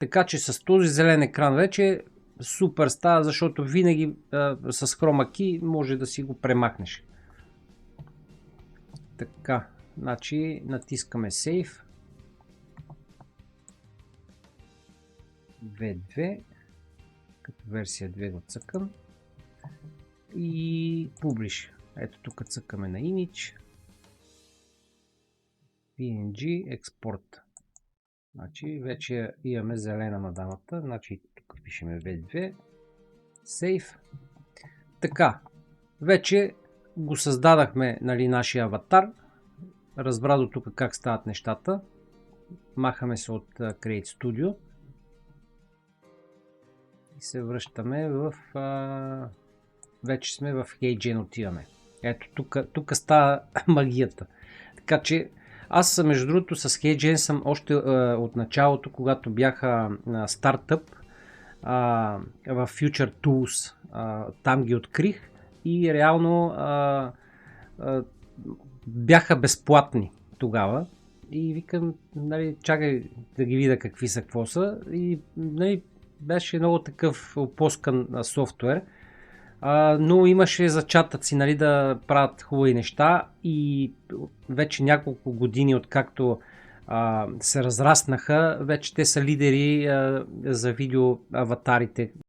Така че с този зелен екран вече супер става, защото винаги с Chroma Key може да си го премахнеш. Така, значи натискаме Save. V2, като версия 2 го цъкам и Publish. Ето тук цъкаме на Image, PNG, Export. Значи вече имаме зелена на дамата, значи тук пишеме V2, Save. Така, вече го създадахме, нали, нашия аватар. Разбра до тук как стават нещата. Махаме се от Create Studio и се връщаме в... вече сме в HeyGen, отиваме. Ето тук става магията. Така че аз между другото с HeyGen съм още от началото, когато бяха стартъп в Future Tools, там ги открих и реално бяха безплатни тогава и викам, нали, чакай да ги видя какви са, какво са, и нали, беше много такъв опоскан софтуер, но имаше зачатъци, нали, да правят хубави неща и вече няколко години откакто се разраснаха, вече те са лидери за видео аватарите.